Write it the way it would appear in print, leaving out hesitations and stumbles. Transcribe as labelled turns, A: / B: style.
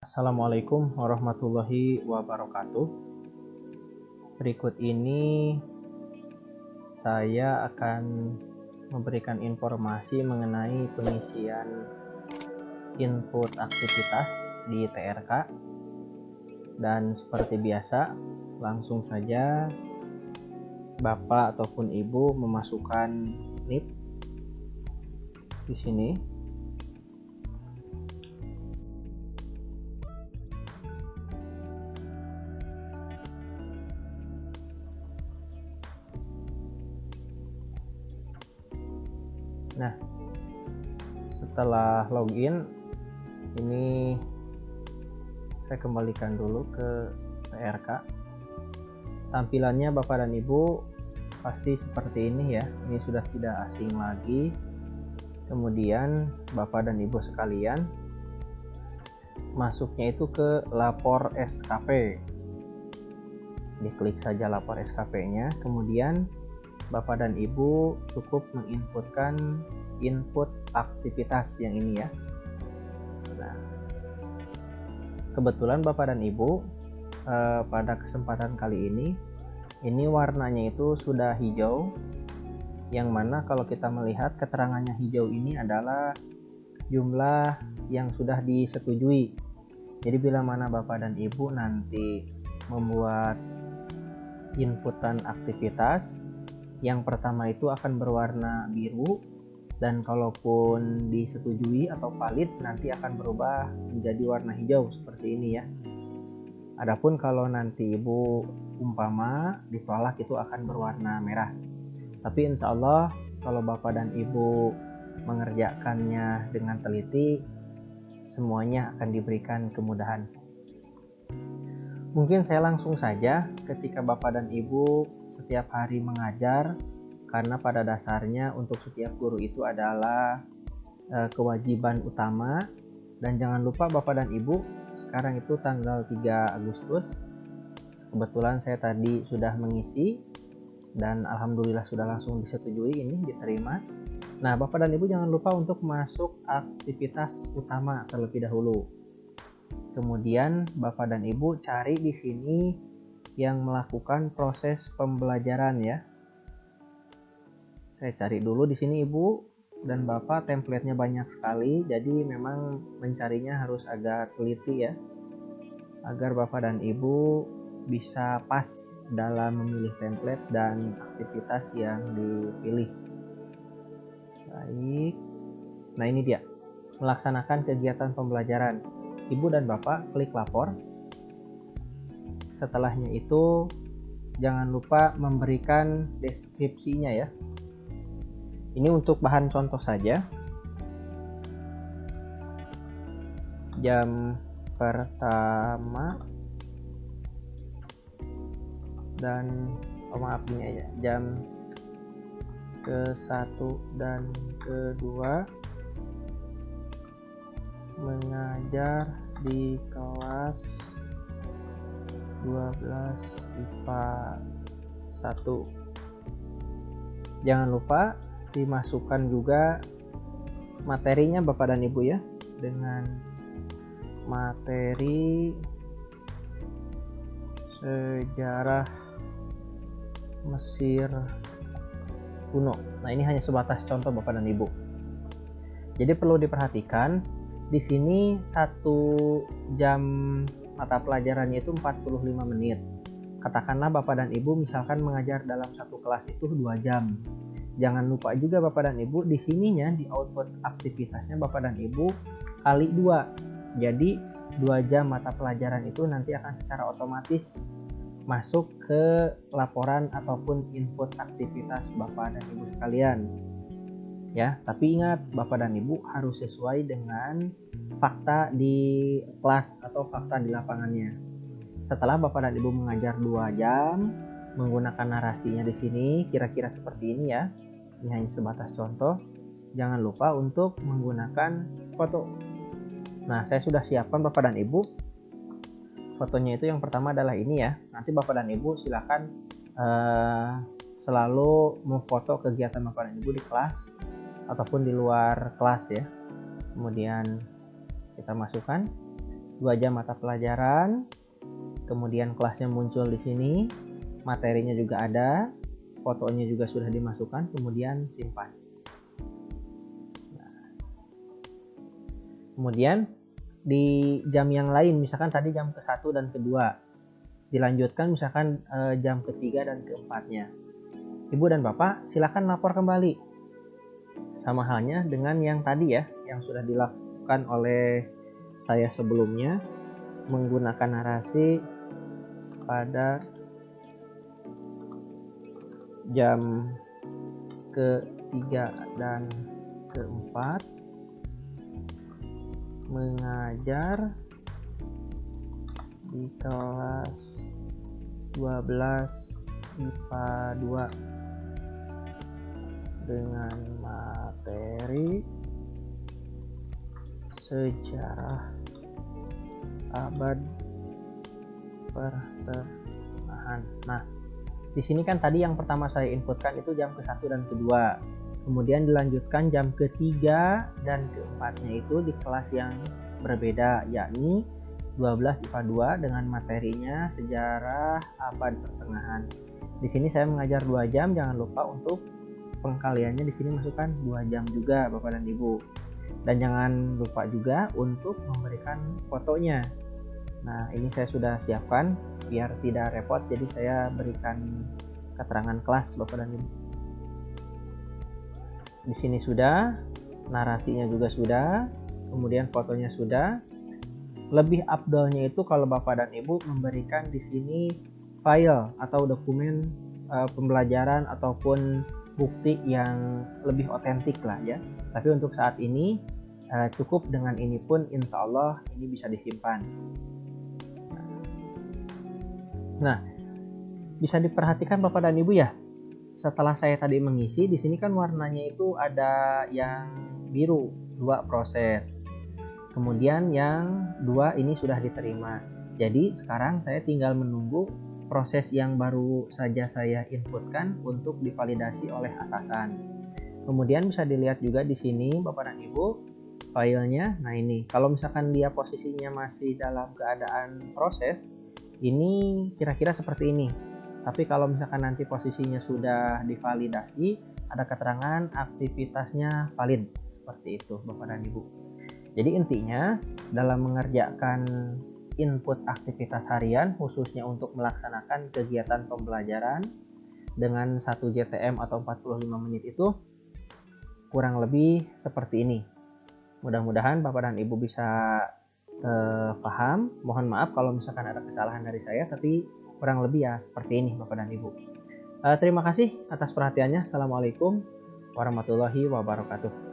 A: Assalamualaikum warahmatullahi wabarakatuh. Berikut ini saya akan memberikan informasi mengenai pengisian input aktivitas di TRK. Dan seperti biasa, langsung saja Bapak ataupun Ibu memasukkan NIP di sini. Nah, setelah login, ini saya kembalikan dulu ke TRK. Tampilannya Bapak dan Ibu pasti seperti ini ya. Ini sudah tidak asing lagi. Kemudian Bapak dan Ibu sekalian, masuknya itu ke lapor SKP. Diklik saja lapor SKP-nya, kemudian Bapak dan Ibu cukup menginputkan input aktivitas yang ini ya. Nah, kebetulan Bapak dan Ibu pada kesempatan kali ini warnanya itu sudah hijau, yang mana kalau kita melihat keterangannya hijau ini adalah jumlah yang sudah disetujui. Jadi bila mana Bapak dan Ibu nanti membuat inputan aktivitas, yang pertama itu akan berwarna biru, dan kalaupun disetujui atau valid nanti akan berubah menjadi warna hijau seperti ini ya. Adapun kalau nanti Ibu umpama ditolak itu akan berwarna merah. Tapi insya Allah kalau Bapak dan Ibu mengerjakannya dengan teliti, semuanya akan diberikan kemudahan. Mungkin saya langsung saja, ketika Bapak dan Ibu setiap hari mengajar, karena pada dasarnya untuk setiap guru itu adalah kewajiban utama. Dan jangan lupa Bapak dan Ibu, sekarang itu tanggal 3 Agustus, kebetulan saya tadi sudah mengisi dan alhamdulillah sudah langsung disetujui, ini diterima. Nah, Bapak dan Ibu jangan lupa untuk masuk aktivitas utama terlebih dahulu. Kemudian Bapak dan Ibu cari di sini yang melakukan proses pembelajaran ya. Saya cari dulu di sini Ibu dan Bapak, templatenya banyak sekali, jadi memang mencarinya harus agak teliti ya, agar Bapak dan Ibu bisa pas dalam memilih template dan aktivitas yang dipilih. Baik, nah ini dia, melaksanakan kegiatan pembelajaran. Ibu dan Bapak klik lapor. Setelahnya itu jangan lupa memberikan deskripsinya ya. Ini untuk bahan contoh saja. Jam pertama dan maaf ini aja, jam ke-1 dan ke-2 mengajar di kelas 12 IPA 1. Jangan lupa dimasukkan juga materinya Bapak dan Ibu ya, dengan materi sejarah Mesir kuno. Nah, ini hanya sebatas contoh Bapak dan Ibu. Jadi perlu diperhatikan di sini 1 jam mata pelajarannya itu 45 menit. Katakanlah Bapak dan Ibu misalkan mengajar dalam satu kelas itu 2 jam. Jangan lupa juga Bapak dan Ibu di sininya, di output aktivitasnya Bapak dan Ibu kali 2. Jadi 2 jam mata pelajaran itu nanti akan secara otomatis masuk ke laporan ataupun input aktivitas Bapak dan Ibu sekalian. Ya, tapi ingat Bapak dan Ibu harus sesuai dengan fakta di kelas atau fakta di lapangannya. Setelah Bapak dan Ibu mengajar 2 jam menggunakan narasinya di sini kira-kira seperti ini ya. Ini hanya sebatas contoh. Jangan lupa untuk menggunakan foto. Nah, saya sudah siapkan Bapak dan Ibu. Fotonya itu yang pertama adalah ini ya. Nanti Bapak dan Ibu silakan selalu memfoto kegiatan Bapak dan Ibu di kelas ataupun di luar kelas ya. Kemudian kita masukkan. 2 jam mata pelajaran, kemudian kelasnya muncul di sini, materinya juga ada, fotonya juga sudah dimasukkan, kemudian simpan. Kemudian di jam yang lain, misalkan tadi jam ke-1 dan ke-2, dilanjutkan misalkan jam ke-3 dan ke-4-nya. Ibu dan Bapak silakan lapor kembali. Sama halnya dengan yang tadi ya, yang sudah dilakukan oleh saya sebelumnya, menggunakan narasi pada jam ke-3 dan ke-4 mengajar di kelas 12 IPA 2 dengan materi sejarah abad pertengahan. Nah, di sini kan tadi yang pertama saya inputkan itu jam ke-1 dan ke-2. Kemudian dilanjutkan jam ke-3 dan ke-4-nya itu di kelas yang berbeda, yakni 12 IPA 2 dengan materinya sejarah abad pertengahan. Di sini saya mengajar 2 jam, jangan lupa untuk pengkaliannya di sini masukkan 2 jam juga Bapak dan Ibu. Dan jangan lupa juga untuk memberikan fotonya. Nah, ini saya sudah siapkan biar tidak repot, jadi saya berikan keterangan kelas Bapak dan Ibu. Di sini sudah, narasinya juga sudah, kemudian fotonya sudah. Lebih afdolnya itu kalau Bapak dan Ibu memberikan di sini file atau dokumen pembelajaran ataupun bukti yang lebih otentik lah ya. Tapi untuk saat ini cukup dengan ini pun insya Allah ini bisa disimpan. Nah, bisa diperhatikan Bapak dan Ibu ya. Setelah saya tadi mengisi, di sini kan warnanya itu ada yang biru, 2 proses. Kemudian yang 2 ini sudah diterima. Jadi sekarang saya tinggal menunggu proses yang baru saja saya inputkan untuk divalidasi oleh atasan. Kemudian bisa dilihat juga di sini Bapak dan Ibu filenya. Nah ini, kalau misalkan dia posisinya masih dalam keadaan proses, ini kira-kira seperti ini. Tapi kalau misalkan nanti posisinya sudah divalidasi, ada keterangan aktivitasnya valid. Seperti itu Bapak dan Ibu. Jadi intinya dalam mengerjakan input aktivitas harian khususnya untuk melaksanakan kegiatan pembelajaran dengan 1 JTM atau 45 menit itu kurang lebih seperti ini. Mudah-mudahan Bapak dan Ibu bisa paham. Mohon maaf kalau misalkan ada kesalahan dari saya, tapi kurang lebih ya seperti ini Bapak dan Ibu. Terima kasih atas perhatiannya. Assalamualaikum warahmatullahi wabarakatuh.